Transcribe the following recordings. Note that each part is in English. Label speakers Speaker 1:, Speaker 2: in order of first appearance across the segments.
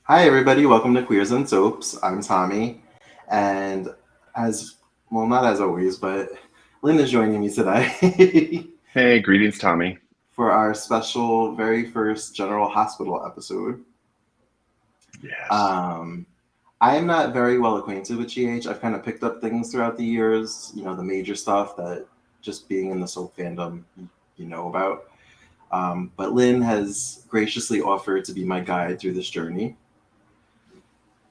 Speaker 1: Hi, everybody. Welcome to Queers and Soaps. I'm Tommy. And not as always, but Lynn is joining me today
Speaker 2: Hey, greetings, Tommy.
Speaker 1: for our special very first General Hospital episode.
Speaker 2: Yes.
Speaker 1: Um, I am not very well acquainted with GH. I've kind of picked up things throughout the years, the major stuff that just being in the soap fandom, you know about. But Lynn has graciously offered to be my guide through this journey.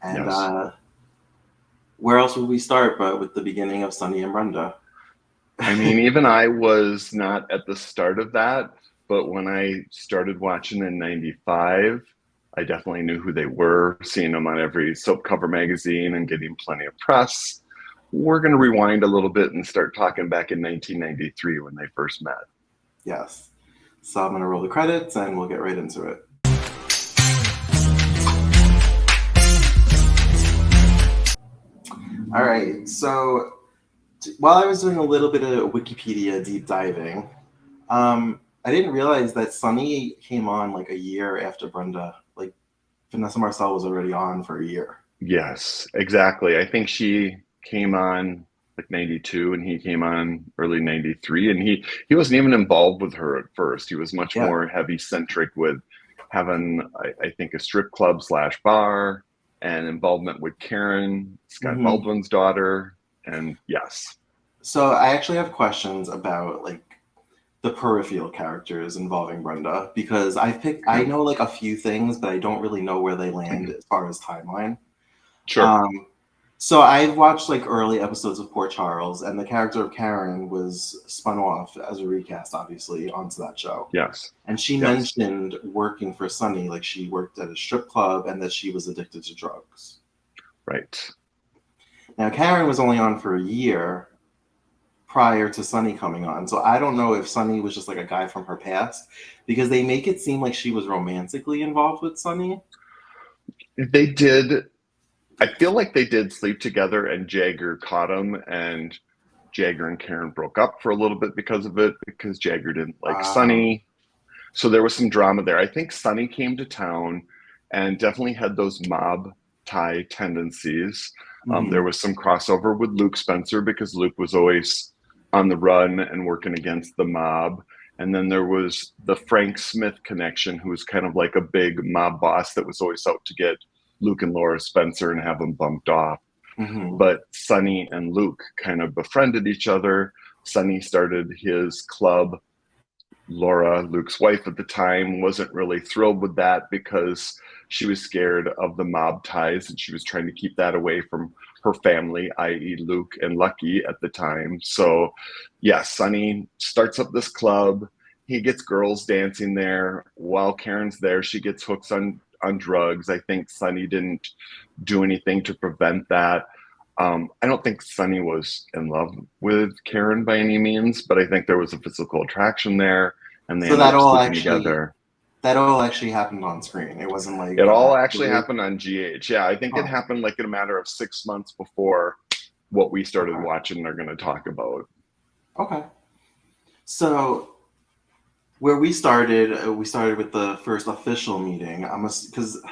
Speaker 1: And
Speaker 2: Yes.
Speaker 1: where else would we start but with the beginning of Sonny and Brenda?
Speaker 2: I mean, even I was not at the start of that, but when I started watching in 95, I definitely knew who they were, seeing them on every soap cover magazine and getting plenty of press. We're going to rewind a little bit and start talking back in 1993 when they first met.
Speaker 1: Yes. So I'm going to roll the credits and we'll get right into it. All right. So while I was doing a little bit of Wikipedia deep diving, I didn't realize that Sunny came on like a year after Brenda. Like Vanessa Marcel was already on for a year.
Speaker 2: Yes, exactly. I think she came on like 92 and he came on early 93 and he wasn't even involved with her at first. He was much
Speaker 1: Yeah.
Speaker 2: more heavy centric with having I think a strip club slash bar and involvement with Karen, Scott
Speaker 1: hmm
Speaker 2: Baldwin's daughter. And yes,
Speaker 1: So I actually have questions about like the peripheral characters involving Brenda because I
Speaker 2: okay.
Speaker 1: know like a few things, but I don't really know where they land as far as timeline.
Speaker 2: Sure.
Speaker 1: Um, so I've watched like early episodes of Port Charles, and the character of Karen was spun off as a recast, obviously, onto that show.
Speaker 2: Yes.
Speaker 1: And she
Speaker 2: Yes.
Speaker 1: mentioned working for Sunny, like she worked at a strip club and that she was addicted to drugs.
Speaker 2: Right.
Speaker 1: Now, Karen was only on for a year prior to Sunny coming on. So I don't know if Sunny was just like a guy from her past because they make it seem like she was romantically involved with Sunny.
Speaker 2: They did I feel like they did sleep together and Jagger caught him and Jagger and Karen broke up for a little bit because of it, because Jagger didn't like
Speaker 1: Um,
Speaker 2: Sonny. So there was some drama there. I think Sonny came to town and definitely had those mob tie tendencies. There
Speaker 1: mhm.
Speaker 2: was some crossover with Luke Spencer because Luke was always on the run and working against the mob. And then there was the Frank Smith connection, who was kind of like a big mob boss that was always out to get Luke and Laura Spencer and have them bumped off.
Speaker 1: Mhm.
Speaker 2: But Sonny and Luke kind of befriended each other. Sonny started his club. Laura, Luke's wife at the time, wasn't really thrilled with that because she was scared of the mob ties and she was trying to keep that away from her family, i.e., Luke and Lucky at the time. So, yeah, Sonny starts up this club. He gets girls dancing there. While Karen's there, she gets hooks on drugs. I think Sonny didn't do anything to prevent that. I don't think Sonny was in love with Karen by any means, but I think there was a physical attraction there, and they
Speaker 1: So
Speaker 2: ended up sleeping together.
Speaker 1: that all actually happened on screen. It wasn't
Speaker 2: It
Speaker 1: like
Speaker 2: all actually
Speaker 1: acted.
Speaker 2: happened on GH. Yeah, I think it
Speaker 1: Oh,
Speaker 2: happened like in a matter of 6 months before what we started
Speaker 1: okay.
Speaker 2: watching. They're going to talk about.
Speaker 1: Okay. So where we started with the first official meeting. I must because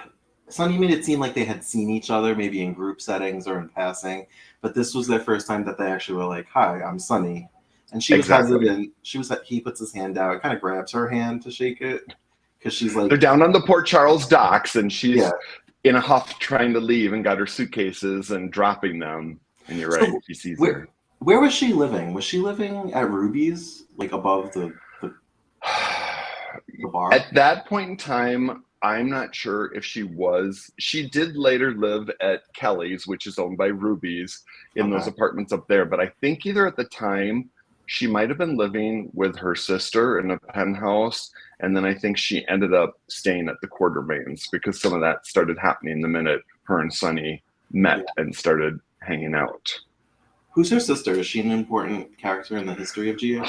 Speaker 1: Sunny made it seem like they had seen each other maybe in group settings or in passing, but this was their first time that they actually were like, "Hi, I'm Sunny," and she was
Speaker 2: Exactly.
Speaker 1: hesitant. He puts his hand out, kind of grabs her hand to shake it because she's
Speaker 2: They're
Speaker 1: like,
Speaker 2: down on the Port Charles docks, and
Speaker 1: "Yeah."
Speaker 2: she's in a huff trying to leave and got her suitcases and dropping them. And you're right,
Speaker 1: So
Speaker 2: he sees
Speaker 1: where
Speaker 2: her.
Speaker 1: where was she living? Was she living at Ruby's, like above the bar?
Speaker 2: At that point in time, I'm not sure if she was. She did later live at Kelly's, which is owned by Ruby's, in those
Speaker 1: Okay.
Speaker 2: apartments up there. But I think either at the time she might have been living with her sister in a penthouse, and then I think she ended up staying at the Quartermains because some of that started happening the minute her and Sonny
Speaker 1: Yeah.
Speaker 2: met and started hanging out.
Speaker 1: Who's her sister? Is she an important character in the history of GH?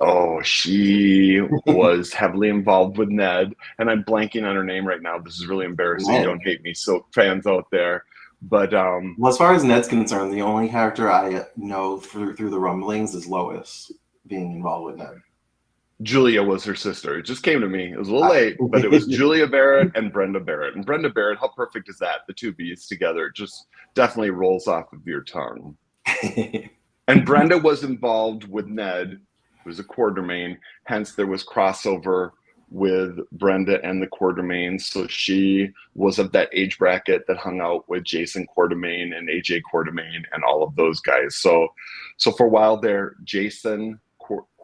Speaker 2: Oh, she was heavily involved with Ned, and I'm blanking on her name right now. This is really embarrassing.
Speaker 1: Ned.
Speaker 2: Don't hate me, so fans out there. But
Speaker 1: Well, as far as Ned's concerned, the only character I know through the rumblings is Lois being involved with Ned.
Speaker 2: Julia was her sister. It just came to me. It was a little late, but it was Julia Barrett and Brenda Barrett. And Brenda Barrett, how perfect is that? The two B's together. It just definitely rolls off of your tongue. And Brenda was involved with Ned, who was a Quartermain. Hence, there was crossover with Brenda and the Quartermains. So she was of that age bracket that hung out with Jason Quartermain and AJ Quartermain and all of those guys. So for a while there, Jason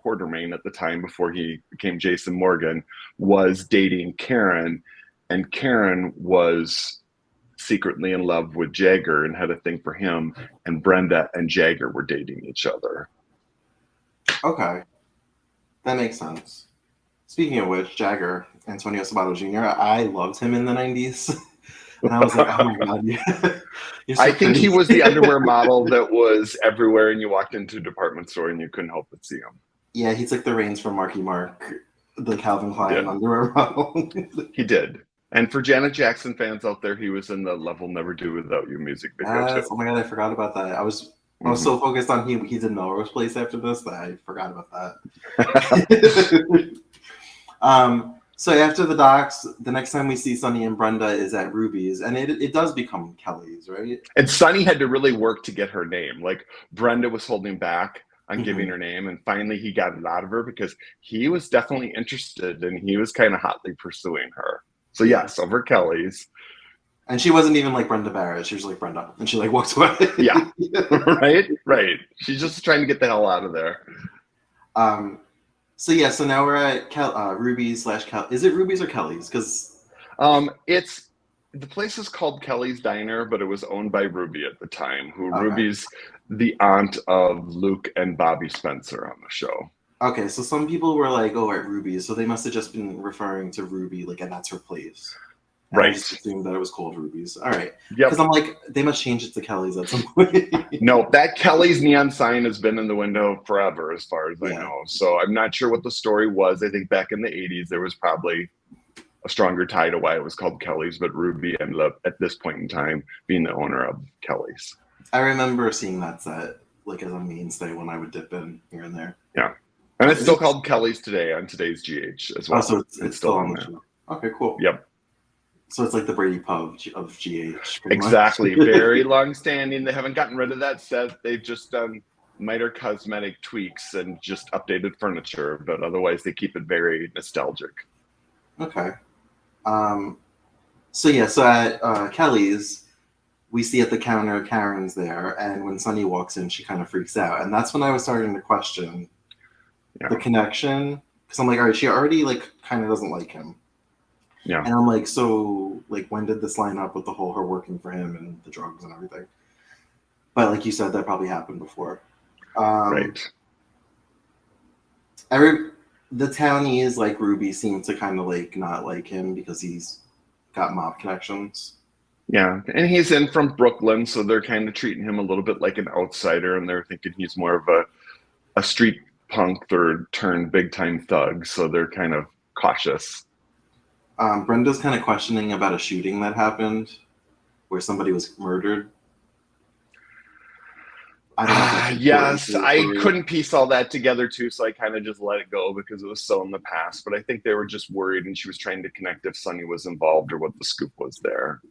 Speaker 2: Quartermain at the time, before he became Jason Morgan, was dating Karen, and Karen was secretly in love with Jagger and had a thing for him, and Brenda and Jagger were dating each other.
Speaker 1: Okay, that makes sense. Speaking of which, Jagger, Antonio Sabato Jr., I loved him in the 90s. And I was like, oh my God, you're so
Speaker 2: I think
Speaker 1: pretty.
Speaker 2: he was the underwear model that was everywhere, and you walked into a department store and you couldn't help but see him.
Speaker 1: Yeah, he took the reins from Marky Mark, the Calvin Klein underwear model.
Speaker 2: He did. And for Janet Jackson fans out there, he was in the Love Will Never Do Without You music video too.
Speaker 1: Oh my God, I forgot about that. I was so focused on he did Melrose Place after this that I forgot about that. So after the docs, the next time we see Sonny and Brenda is at Ruby's, and it does become Kelly's, right?
Speaker 2: And Sonny had to really work to get her name. Like, Brenda was holding back on giving her name, and finally he got it out of her because he was definitely interested and he was kind of hotly pursuing her. So yes, over Kelly's.
Speaker 1: And she wasn't even like Brenda Barrett. She was like Brenda, and she like walked away.
Speaker 2: Yeah, right. She's just trying to get the hell out of there.
Speaker 1: So yeah, so now we're at Ruby's / Kelly. Is it Ruby's or Kelly's? Because
Speaker 2: it's the place is called Kelly's Diner, but it was owned by Ruby at the time. Ruby's the aunt of Luke and Bobby Spencer on the show.
Speaker 1: Okay, so some people were like, "Oh, at Ruby's," so they must have just been referring to Ruby, like, and that's her place. And
Speaker 2: right.
Speaker 1: I just assumed that it was called Ruby's. All right.
Speaker 2: Yep.
Speaker 1: Because I'm like, they must change it to Kelly's at some point.
Speaker 2: No, that Kelly's neon sign has been in the window forever, as far as I know. So I'm not sure what the story was. I think back in the 80s, there was probably a stronger tie to why it was called Kelly's, but Ruby ended up, at this point in time, being the owner of Kelly's.
Speaker 1: I remember seeing that set, like, as a mainstay when I would dip in here and there.
Speaker 2: Yeah. And it's still called Kelly's today on today's GH as well.
Speaker 1: Oh, so it's still on the show. Okay, cool.
Speaker 2: Yep.
Speaker 1: So it's like the Brady Pub of GH.
Speaker 2: Exactly. Very long-standing. They haven't gotten rid of that set. They've just done minor cosmetic tweaks and just updated furniture, but otherwise they keep it very nostalgic.
Speaker 1: Okay. So at Kelly's, we see at the counter Karen's there, and when Sonny walks in, she kind of freaks out, and that's when I was starting to question the connection, because I'm like, all right, she already like kind of doesn't like him.
Speaker 2: Yeah.
Speaker 1: And I'm like, so like, when did this line up with the whole her working for him and the drugs and everything? But like you said, that probably happened before.
Speaker 2: Right.
Speaker 1: The townies, like Ruby, seem to kind of like not like him because he's got mob connections.
Speaker 2: Yeah, and he's in from Brooklyn, so they're kind of treating him a little bit like an outsider, and they're thinking he's more of a street punk turned big time thug, so they're kind of cautious.
Speaker 1: Brenda's kind of questioning about a shooting that happened where somebody was murdered. I don't know.
Speaker 2: Yes, I couldn't piece all that together too, so I kind of just let it go because it was so in the past. But I think they were just worried, and she was trying to connect if Sonny was involved or what the scoop was there.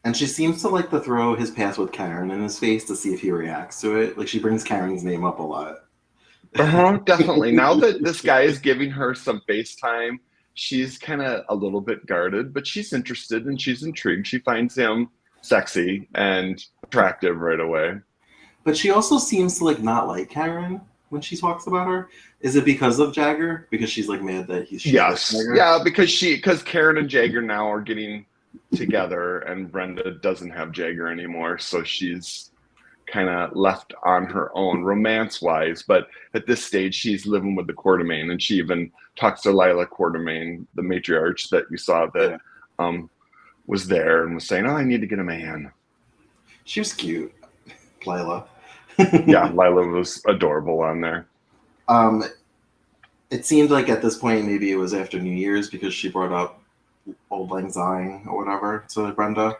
Speaker 1: And she seems to like to throw his past with Karen in his face to see if he reacts to it. Like, she brings Karen's name up a lot.
Speaker 2: Definitely. Now that this guy is giving her some FaceTime, she's kind of a little bit guarded, but she's interested and she's intrigued. She finds him sexy and attractive right away.
Speaker 1: But she also seems to like not like Karen when she talks about her. Is it because of Jagger? Because she's like mad that he's
Speaker 2: Jagger? Yeah, because Karen and Jagger now are getting together, and Brenda doesn't have Jagger anymore, so she's kind of left on her own romance-wise. But at this stage, she's living with the Quartermain, and she even talks to Lila Quartermain, the matriarch that you saw that was there, and was saying, "Oh, I need to get a man."
Speaker 1: She was cute, Lila.
Speaker 2: Yeah, Lila was adorable on there.
Speaker 1: It seemed like at this point maybe it was after New Year's because she brought up Old Lang Syne or whatever to Brenda.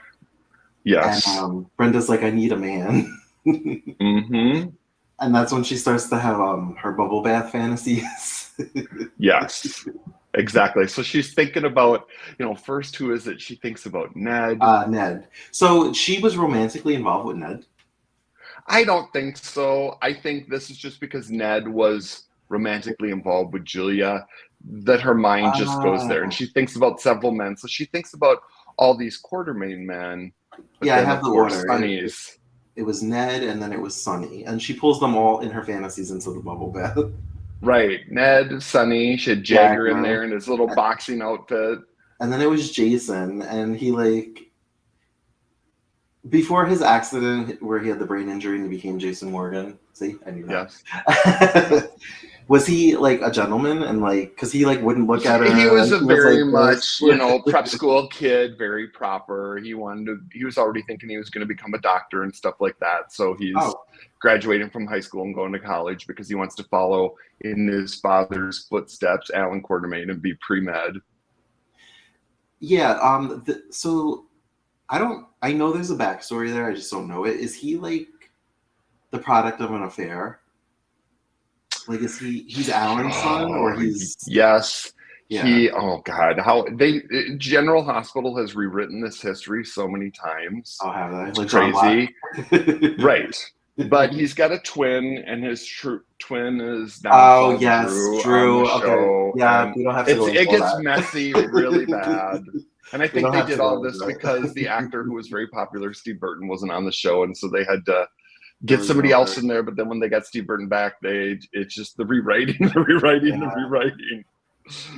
Speaker 2: Yes.
Speaker 1: And Brenda's like, I need a man.
Speaker 2: Mm-hmm.
Speaker 1: And that's when she starts to have her bubble bath fantasies.
Speaker 2: Yes, exactly. So she's thinking about, first, who is it? She thinks about Ned.
Speaker 1: Ned. So she was romantically involved with Ned.
Speaker 2: I don't think so. I think this is just because Ned was romantically involved with Julia that her mind just goes there and
Speaker 1: Ah,
Speaker 2: she thinks about several men. So she thinks about all these Quartermain men, but
Speaker 1: yeah, I
Speaker 2: then
Speaker 1: have
Speaker 2: of
Speaker 1: the
Speaker 2: course
Speaker 1: order.
Speaker 2: Sonny's.
Speaker 1: It was Ned, and then it was Sonny, and she pulls them all in her fantasies into the bubble bath.
Speaker 2: Right. Ned, Sonny, she had Jagger in
Speaker 1: Jagger,
Speaker 2: there in his little boxing outfit.
Speaker 1: and then it was Jason, and he like before his accident where he had the brain injury and he became Jason Morgan. See, I knew
Speaker 2: Yes.
Speaker 1: that. Was he like a gentleman and like because he like wouldn't look at
Speaker 2: He
Speaker 1: her
Speaker 2: was
Speaker 1: and
Speaker 2: a
Speaker 1: he was like
Speaker 2: very much,
Speaker 1: this?
Speaker 2: prep school kid, very proper. He was already thinking he was going to become a doctor and stuff like that. So he's
Speaker 1: Oh
Speaker 2: graduating from high school and going to college because he wants to follow in his father's footsteps, Alan Quartermain, and be pre-med.
Speaker 1: yeah. So I don't. I know there's a backstory there. I just don't know it. Is he like the product of an affair? Like, is he's Alan's son or
Speaker 2: Oh,
Speaker 1: he's
Speaker 2: yes.
Speaker 1: yeah?
Speaker 2: Oh God, how General Hospital has rewritten this history so many times.
Speaker 1: I'll have that.
Speaker 2: It's
Speaker 1: Like John Black.
Speaker 2: crazy. Right. But he's got a twin, and his twin is now
Speaker 1: Oh
Speaker 2: called
Speaker 1: yes,
Speaker 2: Drew on the
Speaker 1: Drew. Okay,
Speaker 2: show,
Speaker 1: yeah,
Speaker 2: and
Speaker 1: we don't have to go into
Speaker 2: it
Speaker 1: all
Speaker 2: gets
Speaker 1: that.
Speaker 2: messy really bad. And I
Speaker 1: We
Speaker 2: think
Speaker 1: don't
Speaker 2: they
Speaker 1: have to
Speaker 2: did
Speaker 1: go
Speaker 2: all
Speaker 1: into
Speaker 2: this because the
Speaker 1: that.
Speaker 2: actor who was very popular, Steve Burton, wasn't on the show, and so they had to
Speaker 1: The
Speaker 2: get somebody else
Speaker 1: original.
Speaker 2: in there. But then when they got Steve Burton back, it's just the rewriting, the rewriting, the
Speaker 1: Yeah,
Speaker 2: rewriting.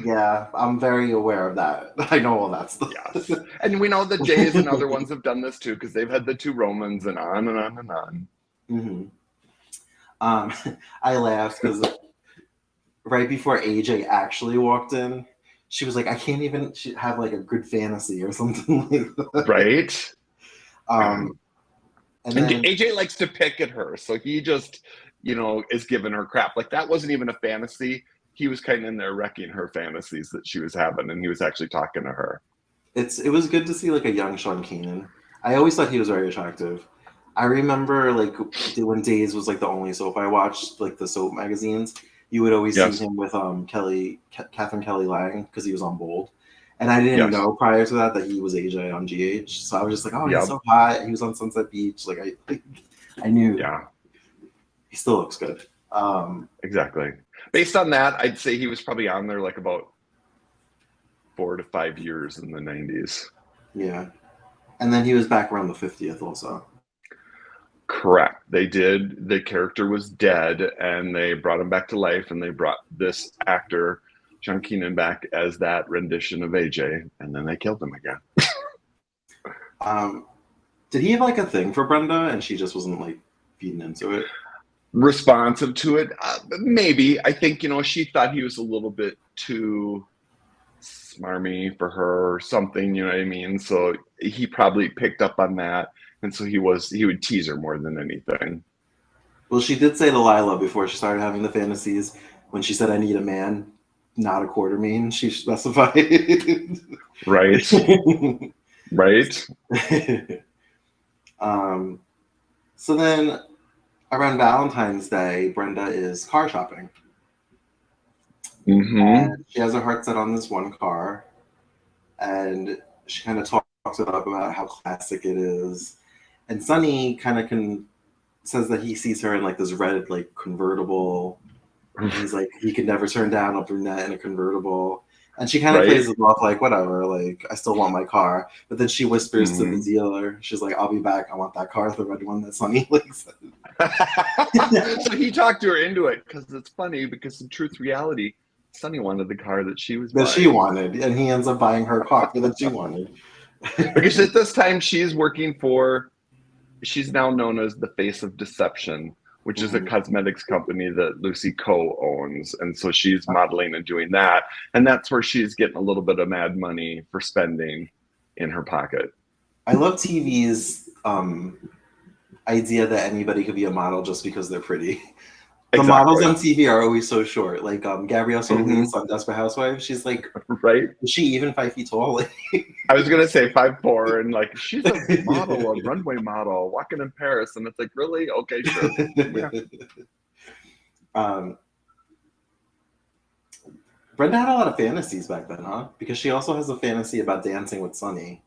Speaker 1: yeah, I'm very aware of that. I know all that stuff.
Speaker 2: Yes, and we know the Jays and other ones have done this too because they've had the two Romans and on and on and on.
Speaker 1: hmm Um, I laughed because right before AJ actually walked in, she was like, "I can't even have like a good fantasy or something like that."
Speaker 2: Right.
Speaker 1: Um, and
Speaker 2: And
Speaker 1: then
Speaker 2: AJ likes to pick at her, so he just, is giving her crap. Like that wasn't even a fantasy. He was kind of in there wrecking her fantasies that she was having, and he was actually talking to her.
Speaker 1: it was good to see like a young Sean Kanan. I always thought he was very attractive. I remember like when Days was like the only soap I watched, like the soap magazines. You would always see
Speaker 2: Yes,
Speaker 1: him with Catherine Kelly Lang because he was on Bold, and I didn't
Speaker 2: yes,
Speaker 1: know prior to that he was AJ on GH. So I was just like, oh, he's
Speaker 2: yep,
Speaker 1: so hot. He was on Sunset Beach. Like I knew
Speaker 2: yeah,
Speaker 1: he still looks good.
Speaker 2: exactly. Based on that, I'd say he was probably on there like about 4 to 5 years in the 90s.
Speaker 1: Yeah, and then he was back around the 50th also.
Speaker 2: Correct. They did. The character was dead, and they brought him back to life, and they brought this actor, Sean Keenan, back as that rendition of AJ, and then they killed him again.
Speaker 1: Um, did he have like a thing for Brenda, and she just wasn't like feeding into it?
Speaker 2: Responsive to it, maybe. I think she thought he was a little bit too smarmy for her or something. You know what I mean? So he probably picked up on that, and so he would tease her more than anything.
Speaker 1: Well, she did say to Lila before she started having the fantasies when she said, "I need a man, not a quarter mean." She specified.
Speaker 2: Right. Right.
Speaker 1: um, so then around Valentine's Day, Brenda is car shopping.
Speaker 2: Mm-hmm.
Speaker 1: And she has her heart set on this one car, and she kind of talks it up about how classic it is. And Sonny kind of says that he sees her in like this red like convertible. And he's like he could never turn down a brunette in a convertible. And she kind of
Speaker 2: Right.
Speaker 1: plays it off like whatever, like I still want my car. But then she whispers to the
Speaker 2: Mm-hmm.
Speaker 1: dealer, she's like, "I'll be back. I want that car, the red one that Sonny likes."
Speaker 2: So he talked her into it because it's funny because in truth, reality, Sonny wanted the car that she was
Speaker 1: That she
Speaker 2: buying.
Speaker 1: wanted, and he ends up buying her car that she wanted.
Speaker 2: Because at this time she's now known as the Face of Deception, which is a
Speaker 1: Mhm.
Speaker 2: cosmetics company that Lucy Coe owns. And so she's modeling and doing that. And that's where she's getting a little bit of mad money for spending in her pocket.
Speaker 1: I love TV's idea that anybody could be a model just because they're pretty. The models
Speaker 2: Exactly.
Speaker 1: on TV are always so short. Like Gabrielle
Speaker 2: Mm-hmm.
Speaker 1: Solis on Desperate Housewives, she's like,
Speaker 2: Right.
Speaker 1: is she even 5 feet tall?
Speaker 2: I was gonna say 5'4", and like she's a model, a runway model, walking in Paris, and it's like, really? Okay, sure. Yeah.
Speaker 1: um, Brenda had a lot of fantasies back then, huh? Because she also has a fantasy about dancing with Sonny.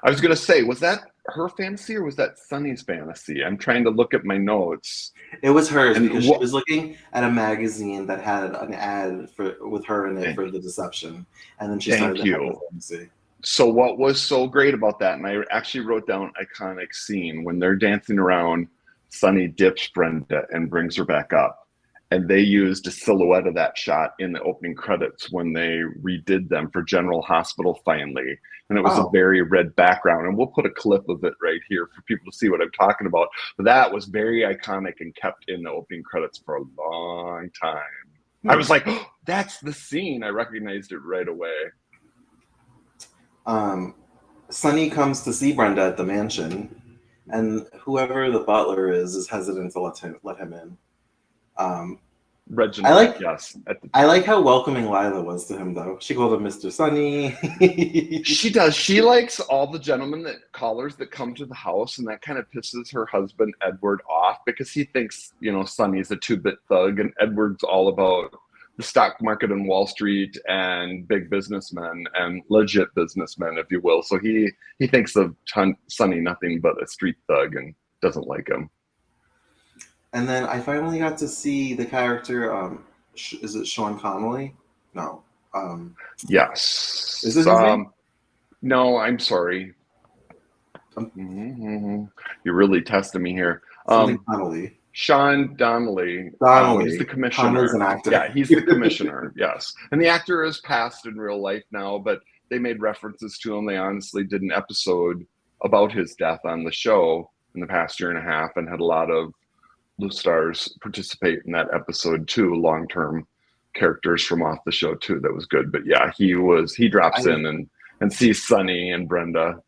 Speaker 2: I was gonna say, was that her fantasy or was that Sunny's fantasy? I'm trying to look at my notes.
Speaker 1: It was hers
Speaker 2: And
Speaker 1: because she
Speaker 2: what?
Speaker 1: was looking at a magazine that had an ad for with her in it for the deception, and then she started
Speaker 2: Thank
Speaker 1: to have the
Speaker 2: you.
Speaker 1: fantasy.
Speaker 2: So what was so great about that, and I actually wrote down iconic scene when they're dancing around, Sunny dips Brenda and brings her back up. And they used a silhouette of that shot in the opening credits when they redid them for General Hospital finally. And it was a
Speaker 1: Oh,
Speaker 2: very red background. And we'll put a clip of it right here for people to see what I'm talking about. But that was very iconic and kept in the opening credits for a long time. I was like, oh, that's the scene. I recognized it right away.
Speaker 1: Sonny comes to see Brenda at the mansion, and whoever the butler is hesitant to let him in. I
Speaker 2: Reginald,
Speaker 1: like
Speaker 2: yes.
Speaker 1: I like how welcoming Lila was to him, though. She called him Mr. Sonny.
Speaker 2: She does. She likes all the gentlemen that callers that come to the house, and that kind of pisses her husband Edward off because he thinks, Sonny's a two-bit thug, and Edward's all about the stock market and Wall Street and big businessmen and legit businessmen, if you will. So he thinks of Sonny nothing but a street thug and doesn't like him.
Speaker 1: And then I finally got to see the character. Is it Sean Connolly? No.
Speaker 2: Yes.
Speaker 1: Is it his name?
Speaker 2: No, I'm sorry. You're really testing me here.
Speaker 1: Something Connolly.
Speaker 2: Sean Donnelly.
Speaker 1: Donnelly.
Speaker 2: He's the commissioner.
Speaker 1: Connolly's an actor.
Speaker 2: Yeah, he's the commissioner. Yes. And the actor is passed in real life now, but they made references to him. They honestly did an episode about his death on the show in the past year and a half and had a lot of Blue Stars participate in that episode too, long-term characters from off the show too. That was good. But yeah, he drops in and sees Sonny and Brenda.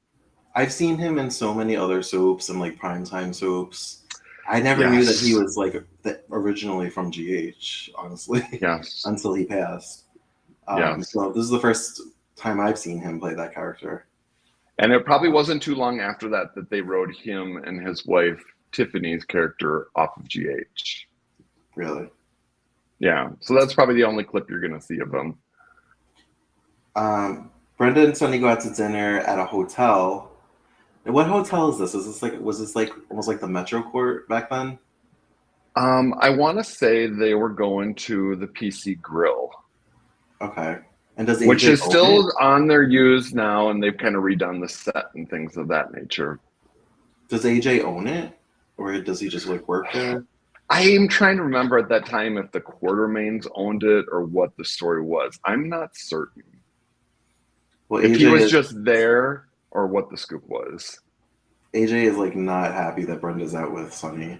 Speaker 1: I've seen him in so many other soaps and like primetime soaps. I never knew that he was like originally from GH, honestly.
Speaker 2: Yes.
Speaker 1: Until he passed.
Speaker 2: Yes.
Speaker 1: So this is the first time I've seen him play that character.
Speaker 2: And it probably wasn't too long after that they wrote him and his wife Tiffany's character off of GH.
Speaker 1: Really?
Speaker 2: Yeah. So that's probably the only clip you're going to see of him.
Speaker 1: Brenda and Sonny go out to dinner at a hotel. What hotel is this? Was this like almost like the Metro Court back then?
Speaker 2: I want to say they were going to the PC Grill.
Speaker 1: Okay. And does AJ
Speaker 2: which is still on their use now, and they've kind of redone the set and things of that nature.
Speaker 1: Does AJ own it? Or does he just like work there?
Speaker 2: I am trying to remember at that time if the Quartermains owned it or what the story was. I'm not certain.
Speaker 1: Well,
Speaker 2: if he was just there or what the scoop was.
Speaker 1: AJ is like not happy that Brenda's out with Sonny.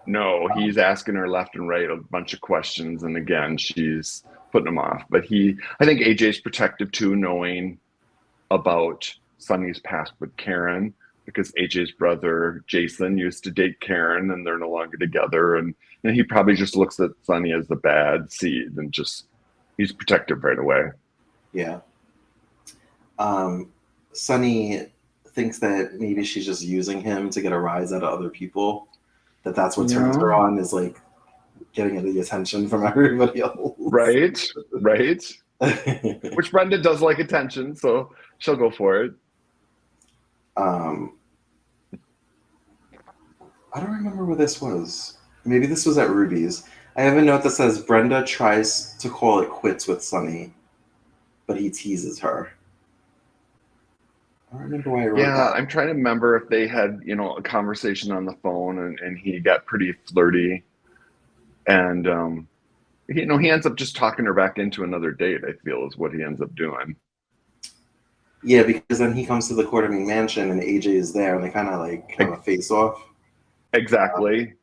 Speaker 2: No, he's asking her left and right a bunch of questions, and again, she's putting him off. But I think AJ's protective too, knowing about Sonny's past with Karen, because AJ's brother Jason used to date Karen, and they're no longer together, and he probably just looks at Sonny as the bad seed, and he's protective right away.
Speaker 1: Yeah. Sonny thinks that maybe she's just using him to get a rise out of other people. That's what turns her on, is like getting the attention from everybody else.
Speaker 2: Right. Which Brenda does like attention, so she'll go for it.
Speaker 1: I don't remember where this was. Maybe this was at Ruby's. I have a note that says Brenda tries to call it quits with Sonny, but he teases her. I don't remember why I wrote that.
Speaker 2: Yeah, I'm trying to remember if they had, a conversation on the phone and he got pretty flirty. And, he ends up just talking her back into another date, I feel, is what he ends up doing.
Speaker 1: Yeah, because then he comes to the Quartermain mansion and AJ is there and they kind of like have a face off.
Speaker 2: Exactly.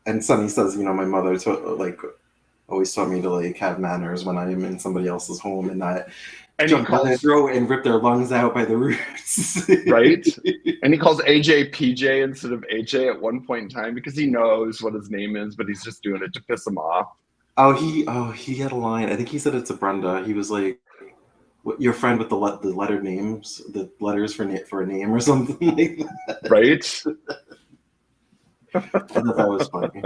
Speaker 1: And Sonny says, my mother always taught me to like have manners when I am in somebody else's home and not jump down their throat and rip their lungs out by the roots. Right?
Speaker 2: And he calls AJ PJ instead of AJ at one point in time because he knows what his name is, but he's just doing it to piss him off.
Speaker 1: He had a line. I think he said it to Brenda. He was like, your friend with the letter names, the letters for a name or something like that.
Speaker 2: Right?
Speaker 1: I thought that was funny.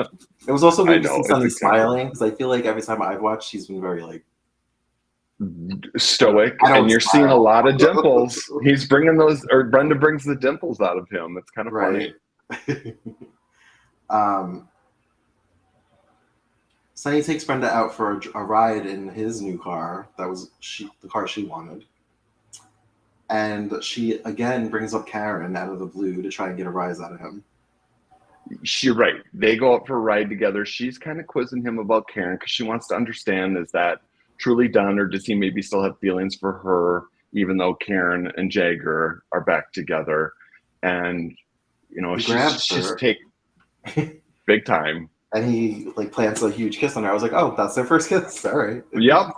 Speaker 1: It was also good to see Sonny smiling, because I feel like every time I've watched, he's been very like
Speaker 2: stoic,
Speaker 1: I don't
Speaker 2: and you're seeing a
Speaker 1: smile.
Speaker 2: lot of dimples. He's bringing those, or Brenda brings the dimples out of him. It's kind of
Speaker 1: Right.
Speaker 2: funny.
Speaker 1: um, Sonny takes Brenda out for a ride in his new car. That was the car she wanted. And she again brings up Karen out of the blue to try and get a rise out of him.
Speaker 2: You're right. They go out for a ride together. She's kind of quizzing him about Karen because she wants to understand, is that truly done, or does he maybe still have feelings for her, even though Karen and Jagger are back together? And
Speaker 1: He
Speaker 2: she's
Speaker 1: grabs her
Speaker 2: take big time.
Speaker 1: and he like plants a huge kiss on her. I was like, oh, that's their first kiss. All right.
Speaker 2: Yep.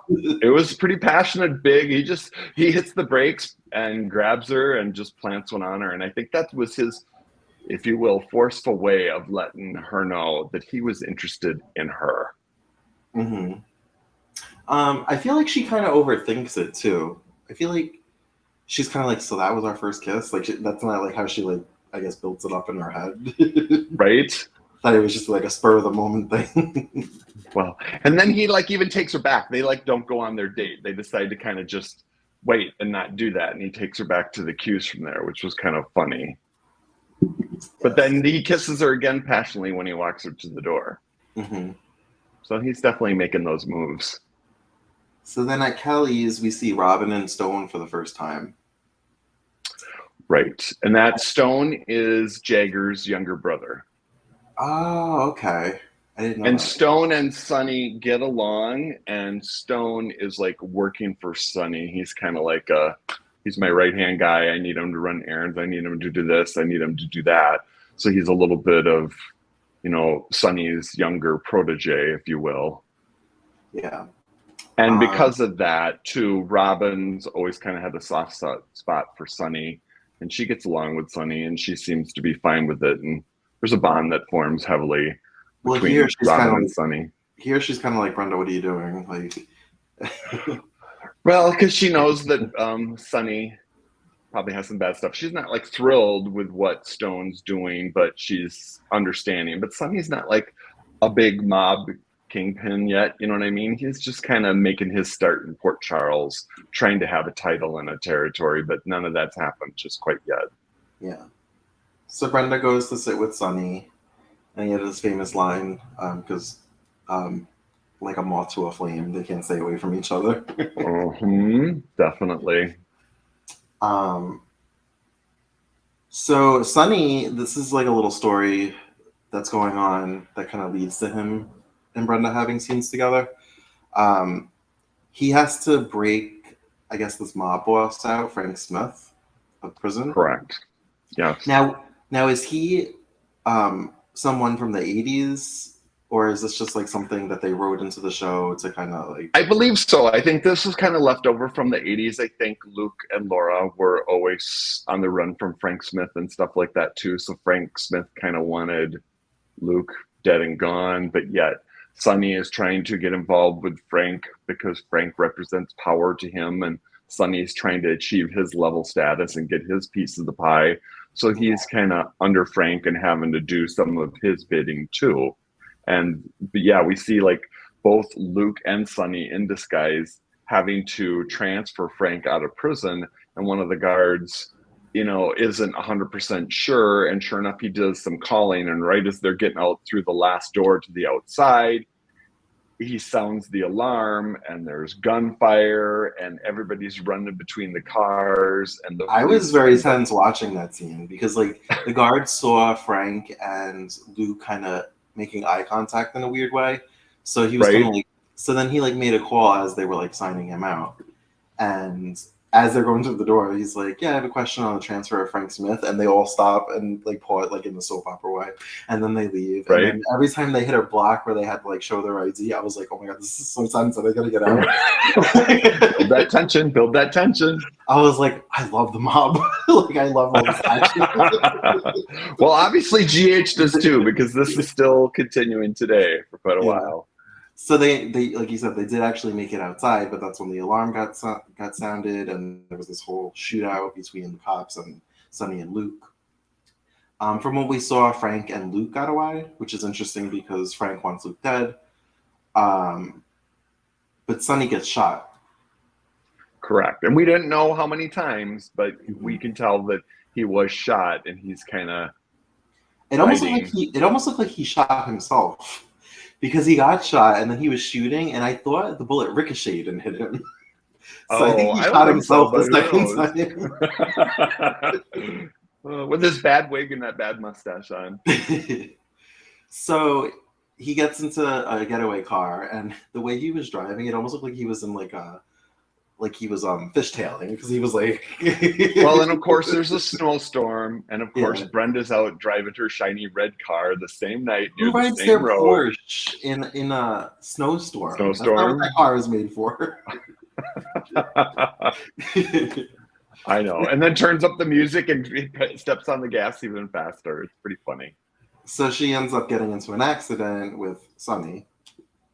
Speaker 2: It was pretty passionate, big. He hits the brakes and grabs her and just plants one on her. And I think that was his, if you will, forceful way of letting her know that he was interested in her.
Speaker 1: Mm-hmm. I feel like she kind of overthinks it too. I feel like she's kind of like, so that was our first kiss. Like that's not like how she like, I guess, builds it up in her head.
Speaker 2: Right?
Speaker 1: Thought it was just like a spur of the moment thing.
Speaker 2: Well, and then he like even takes her back. They like don't go on their date. They decide to kind of just wait and not do that. And he takes her back to the cues from there, which was kind of funny. But then he kisses her again passionately when he walks her to the door.
Speaker 1: Mm-hmm.
Speaker 2: So he's definitely making those moves.
Speaker 1: So then at Kelly's, we see Robin and Stone for the first time.
Speaker 2: Right. And that Stone is Jagger's younger brother.
Speaker 1: Oh, okay. I didn't know
Speaker 2: And
Speaker 1: that.
Speaker 2: Stone and Sonny get along, and Stone is like working for Sonny. He's kind of like he's my right-hand guy. I need him to run errands. I need him to do this. I need him to do that. So he's a little bit of, Sonny's younger protege, if you will.
Speaker 1: Yeah.
Speaker 2: And because of that, too, Robin's always kind of had a soft spot for Sonny, and she gets along with Sonny, and she seems to be fine with it. And there's a bond that forms heavily between Robin and Sonny.
Speaker 1: Here she's kind of like, Brenda, what are you doing? Like,
Speaker 2: well, because she knows that Sonny probably has some bad stuff. She's not like thrilled with what Stone's doing, but she's understanding. But Sonny's not like a big mob kingpin yet, you know what I mean? He's just kind of making his start in Port Charles, trying to have a title in a territory, but none of that's happened just quite yet.
Speaker 1: Yeah. So Brenda goes to sit with Sonny, and he had his famous line, because like a moth to a flame, they can't stay away from each other.
Speaker 2: Definitely.
Speaker 1: So Sonny, this is like a little story that's going on that kind of leads to him and Brenda having scenes together. He has to break, I guess, this mob boss out, Frank Smith, of prison.
Speaker 2: Correct. Yes.
Speaker 1: Now is he someone from the 80s, or is this just like something that they wrote into the show to kind of like...
Speaker 2: I believe so. I think this was kind of left over from the 80s. I think Luke and Laura were always on the run from Frank Smith and stuff like that too. So Frank Smith kind of wanted Luke dead and gone, but yet Sonny is trying to get involved with Frank because Frank represents power to him, and Sonny is trying to achieve his level status and get his piece of the pie. So he's kind of under Frank and having to do some of his bidding too. But yeah, we see like both Luke and Sonny in disguise having to transfer Frank out of prison, and one of the guards, isn't 100% sure, and sure enough, he does some calling, and right as they're getting out through the last door to the outside, he sounds the alarm, and there's gunfire, and everybody's running between the cars. And
Speaker 1: I was very tense watching that scene because like the guards saw Frank and Luke kind of making eye contact in a weird way, so he was kind of like, so then he like made a call as they were like signing him out, and as they're going through the door, he's like, yeah, I have a question on the transfer of Frank Smith, and they all stop and like pull it like in the soap opera way, and then they leave.
Speaker 2: Right.
Speaker 1: And then every time they hit a block where they had to like show their ID, I was like, oh my god, this is so tense. Are they gonna get out?
Speaker 2: Build that tension. Build that tension.
Speaker 1: I was like, I love the mob. Like, I love all this action.
Speaker 2: Well, obviously GH does too, because this is still continuing today for quite a while.
Speaker 1: So they like you said, they did actually make it outside, but that's when the alarm got sounded, and there was this whole shootout between the cops and Sonny and Luke. From what we saw, Frank and Luke got away, which is interesting because Frank wants Luke dead. But Sonny gets shot.
Speaker 2: Correct. And we didn't know how many times, but
Speaker 1: Mhm.
Speaker 2: we can tell that he was shot, and he's kind of fighting.
Speaker 1: It almost looked like he shot himself because he got shot and then he was shooting, and I thought the bullet ricocheted and hit him. So I think
Speaker 2: Oh,
Speaker 1: he
Speaker 2: I don't
Speaker 1: shot
Speaker 2: think so,
Speaker 1: himself
Speaker 2: but
Speaker 1: the
Speaker 2: who
Speaker 1: second
Speaker 2: knows?
Speaker 1: time.
Speaker 2: With his bad wig and that bad mustache on.
Speaker 1: So he gets into a getaway car, and the way he was driving, it almost looked like he was in like he was fishtailing because he was like
Speaker 2: Well, and of course there's a snowstorm, and of course
Speaker 1: yeah.
Speaker 2: Brenda's out driving her shiny red car the same night near
Speaker 1: Who
Speaker 2: the
Speaker 1: rides
Speaker 2: same
Speaker 1: their
Speaker 2: road.
Speaker 1: Porsche in a snowstorm? That's not what that
Speaker 2: Snowstorm.
Speaker 1: car is made for.
Speaker 2: I know. And then turns up the music and steps on the gas even faster. It's pretty funny.
Speaker 1: So she ends up getting into an accident with Sonny.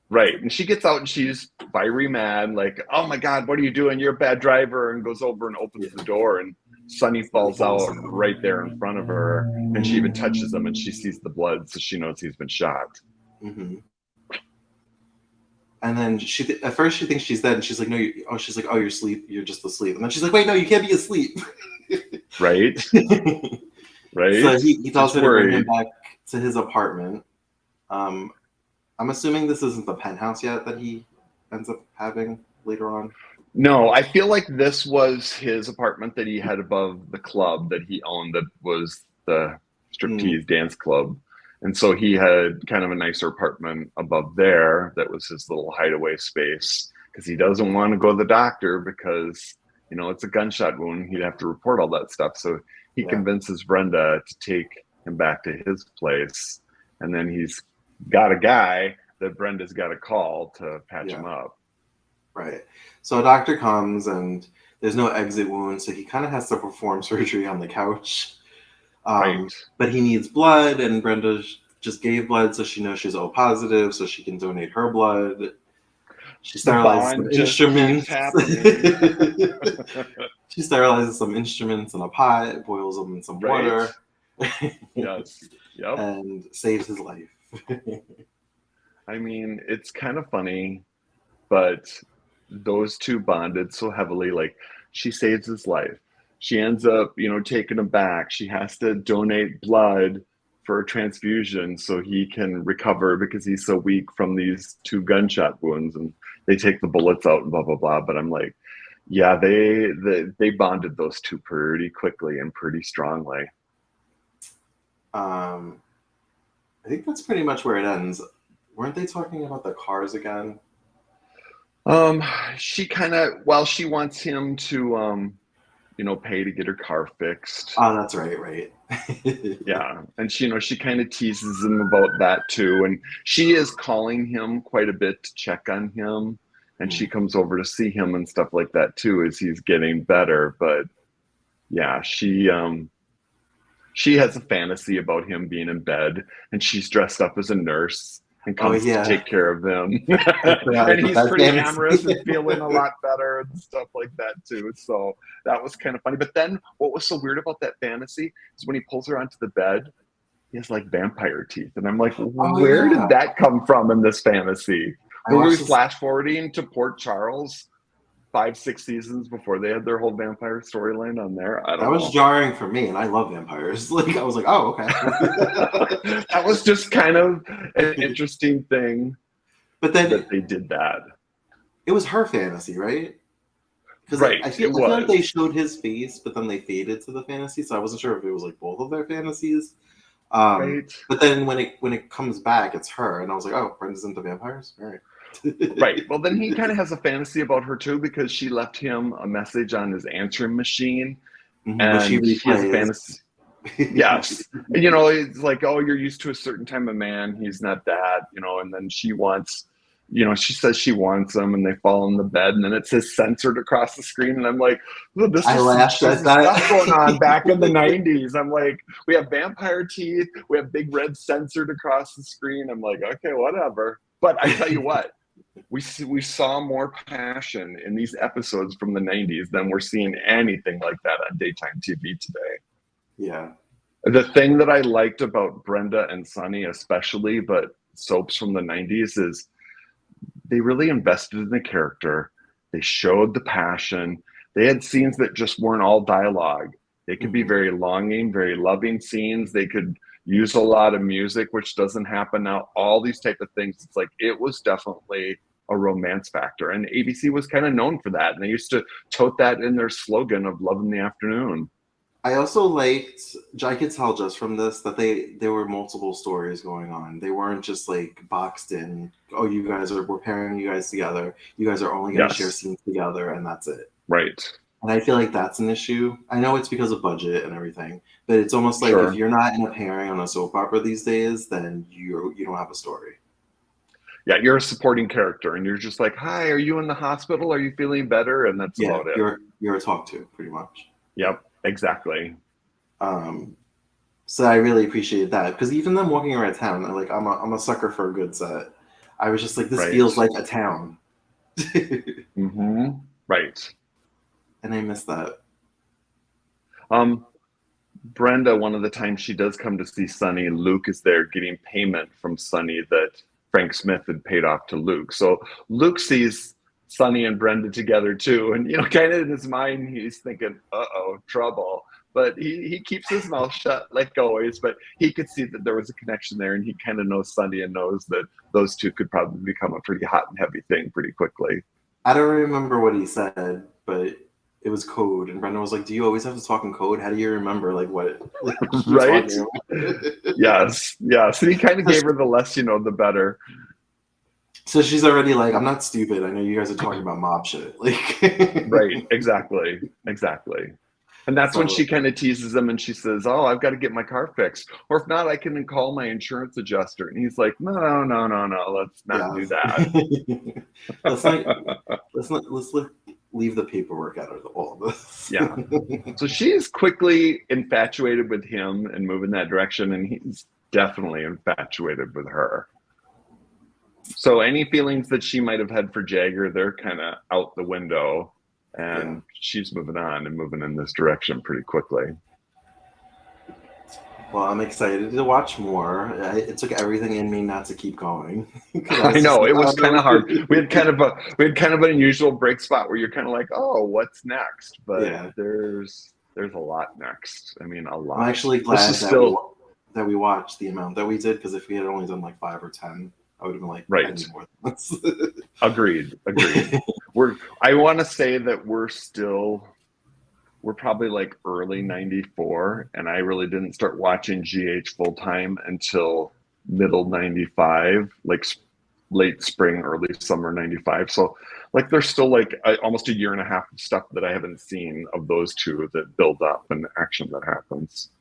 Speaker 2: Right. And she gets out and she's fiery mad, like, oh my God, what are you doing? You're a bad driver. And goes over and opens the door, and Sonny falls out right there in front of her. And she even touches him, and she sees the blood, so she knows he's been shot.
Speaker 1: Mm-hmm. And then at first she thinks she's dead, and she's like, no, she's like, oh, you're asleep. You're just asleep. And then she's like, wait, no, you can't be asleep.
Speaker 2: Right. Right.
Speaker 1: So he tells her to bring him
Speaker 2: worried.
Speaker 1: back to his apartment. I'm assuming this isn't the penthouse yet that he ends up having later on.
Speaker 2: No, I feel like this was his apartment that he had above the club that he owned, that was the striptease dance club. And so he had kind of a nicer apartment above there that was his little hideaway space, because he doesn't want to go to the doctor because, it's a gunshot wound. He'd have to report all that stuff. So he
Speaker 1: Yeah.
Speaker 2: convinces Brenda to take him back to his place. And then he's got a guy that Brenda's got to call to patch him up.
Speaker 1: Right. So a doctor comes, and there's no exit wound, so he kind of has to perform surgery on the couch.
Speaker 2: Right.
Speaker 1: But he needs blood, and Brenda just gave blood, so she knows she's O positive, so she can donate her blood. She sterilizes some instruments. She sterilizes some instruments in a pot, boils them in some water.
Speaker 2: Yes. Yep.
Speaker 1: And saves his life.
Speaker 2: I mean, it's kind of funny, but those two bonded so heavily. Like, she saves his life. She ends up, taking him back. She has to donate blood for a transfusion so he can recover, because he's so weak from these 2 gunshot wounds, and they take the bullets out and blah, blah, blah. But I'm like, yeah, they bonded those two pretty quickly and pretty strongly.
Speaker 1: I think that's pretty much where it ends. Weren't they talking about the cars again?
Speaker 2: She she wants him to, pay to get her car fixed.
Speaker 1: Oh, that's right.
Speaker 2: Yeah. And she kind of teases him about that too. And she is calling him quite a bit to check on him. And she comes over to see him and stuff like that too, as he's getting better. But yeah, she has a fantasy about him being in bed, and she's dressed up as a nurse and comes to take care of him. And he's pretty amorous and feeling a lot better and stuff like that too. So that was kind of funny. But then what was so weird about that fantasy is when he pulls her onto the bed, he has like vampire teeth. And I'm like, where did that come from in this fantasy? Were we flash forwarding to Port Charles 5-6 seasons before they had their whole vampire storyline on there? I don't know.
Speaker 1: That was jarring for me, and I love vampires. Like, I was like, oh, okay.
Speaker 2: That was just kind of an interesting thing. But then that they did that.
Speaker 1: It was her fantasy, right? Because I feel like they showed his face, but then they faded to the fantasy, so I wasn't sure if it was like both of their fantasies. But then when it comes back, it's her, and I was like, oh, Brenda's into vampires? All right.
Speaker 2: Right. Well, then he kind of has a fantasy about her too, because she left him a message on his answering machine, and he has a fantasy. Yes. And, it's like, oh, you're used to a certain type of man. He's not that, and then she wants, she says she wants him, and they fall in the bed, and then it says censored across the screen. And I'm like, oh, this is stuff going on back in the 90s. I'm like, we have vampire teeth. We have big red censored across the screen. I'm like, okay, whatever. But I tell you what, we saw more passion in these episodes from the 90s than we're seeing anything like that on daytime TV today.
Speaker 1: Yeah.
Speaker 2: The thing that I liked about Brenda and Sonny especially, but soaps from the 90s, is they really invested in the character. They showed the passion. They had scenes that just weren't all dialogue. They could be very longing, very loving scenes. They could use a lot of music, which doesn't happen now. All these type of things. It's like, it was definitely a romance factor. And ABC was kind of known for that. And they used to tote that in their slogan of love in the afternoon.
Speaker 1: I also liked, I could tell just from this that there were multiple stories going on. They weren't just like boxed in, oh, we're pairing you guys together. You guys are only going to share
Speaker 2: Yes.
Speaker 1: scenes together, and that's it.
Speaker 2: Right.
Speaker 1: And I feel like that's an issue. I know it's because of budget and everything, but it's almost like
Speaker 2: Sure.
Speaker 1: if you're not in a pairing on a soap opera these days, then you don't have a story.
Speaker 2: Yeah, you're a supporting character, and you're just like, hi, are you in the hospital? Are you feeling better? And that's
Speaker 1: Yeah,
Speaker 2: about it.
Speaker 1: you're a talk to, pretty much.
Speaker 2: Yep, exactly.
Speaker 1: So I really appreciated that, because even them walking around town, I'm a sucker for a good set. I was just like, this
Speaker 2: Right.
Speaker 1: feels like a town.
Speaker 2: Right.
Speaker 1: And I miss that.
Speaker 2: Brenda, one of the times she does come to see Sonny, Luke is there getting payment from Sonny that Frank Smith had paid off to Luke. So Luke sees Sonny and Brenda together too. And, kind of in his mind, he's thinking, uh-oh, trouble. But he keeps his mouth shut like always, but he could see that there was a connection there, and he kind of knows Sonny and knows that those two could probably become a pretty hot and heavy thing pretty quickly.
Speaker 1: I don't remember what he said, but it was code. And Brenda was like, do you always have to talk in code? How do you remember what
Speaker 2: right? Yes. And he kind of gave her the less you know, the better.
Speaker 1: So she's already like, I'm not stupid. I know you guys are talking about mob shit.
Speaker 2: Right, exactly. And that's when she kind of teases him and she says, oh, I've got to get my car fixed. Or if not, I can call my insurance adjuster. And he's like, no, let's not do that.
Speaker 1: let's leave the paperwork out of all this.
Speaker 2: Yeah. So she's quickly infatuated with him and moving that direction. And he's definitely infatuated with her. So any feelings that she might have had for Jagger, they're kind of out the window. And she's moving on and moving in this direction pretty quickly.
Speaker 1: Well, I'm excited to watch more. It took everything in me not to keep going.
Speaker 2: I know, it was kind of hard. We had kind of an unusual break spot where you're kind of like, oh, what's next? But there's a lot next. I mean, a lot.
Speaker 1: I'm actually glad that we watched the amount that we did, because if we had only done like 5 or 10, I would have been like,
Speaker 2: right.
Speaker 1: I need more than this.
Speaker 2: Agreed. I want to say that we're probably like early 94, and I really didn't start watching GH full time until middle 95, like late spring, early summer 95. So like there's still like almost a year and a half of stuff that I haven't seen of those two that build up and action that happens.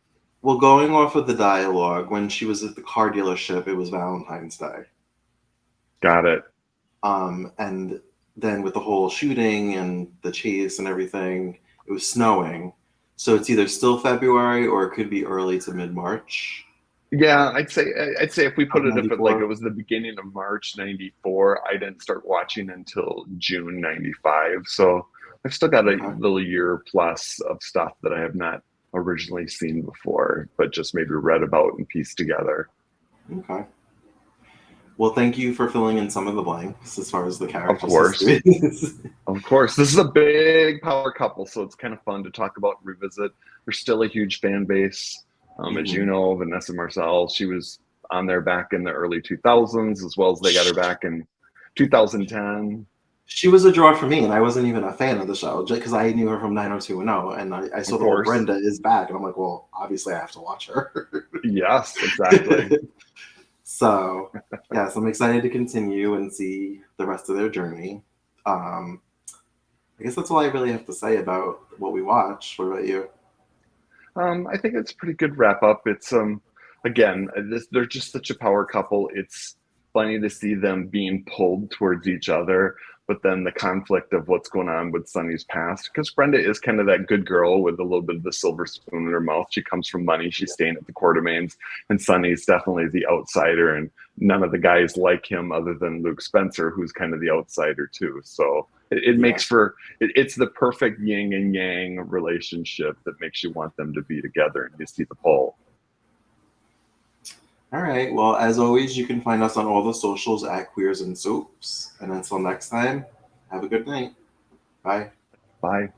Speaker 1: Well, going off of the dialogue, when she was at the car dealership, it was Valentine's Day.
Speaker 2: Got it.
Speaker 1: And then with the whole shooting and the chase and everything, it was snowing. So it's either still February or it could be early to mid-March.
Speaker 2: Yeah, I'd say if we put it up at like it was the beginning of March 94, I didn't start watching until June 95. So I've still got a little year plus of stuff that I have not originally seen before, but just maybe read about and pieced together.
Speaker 1: Okay. Well, thank you for filling in some of the blanks as far as the characters.
Speaker 2: Of course. Of course. This is a big power couple, so it's kind of fun to talk about and revisit. There's still a huge fan base. As you know, Vanessa Marcel, she was on there back in the early 2000s, as well as they got her back in 2010.
Speaker 1: She was a draw for me, and I wasn't even a fan of the show because I knew her from 90210, and I saw the whole Brenda is back, and I'm like, well, obviously I have to watch her.
Speaker 2: Yes, exactly.
Speaker 1: So, yes, I'm excited to continue and see the rest of their journey. I guess that's all I really have to say about what we watched. What about you?
Speaker 2: I think it's a pretty good wrap up. It's again, they're just such a power couple. It's funny to see them being pulled towards each other, but then the conflict of what's going on with Sonny's past. Because Brenda is kind of that good girl with a little bit of the silver spoon in her mouth. She comes from money. She's staying at the Quartermains, and Sonny's definitely the outsider, and none of the guys like him other than Luke Spencer, who's kind of the outsider too. So it makes for it's the perfect yin and yang relationship that makes you want them to be together, and you see the pull.
Speaker 1: All right. Well, as always, you can find us on all the socials at Queers and Soaps. And until next time, have a good night. Bye.
Speaker 2: Bye.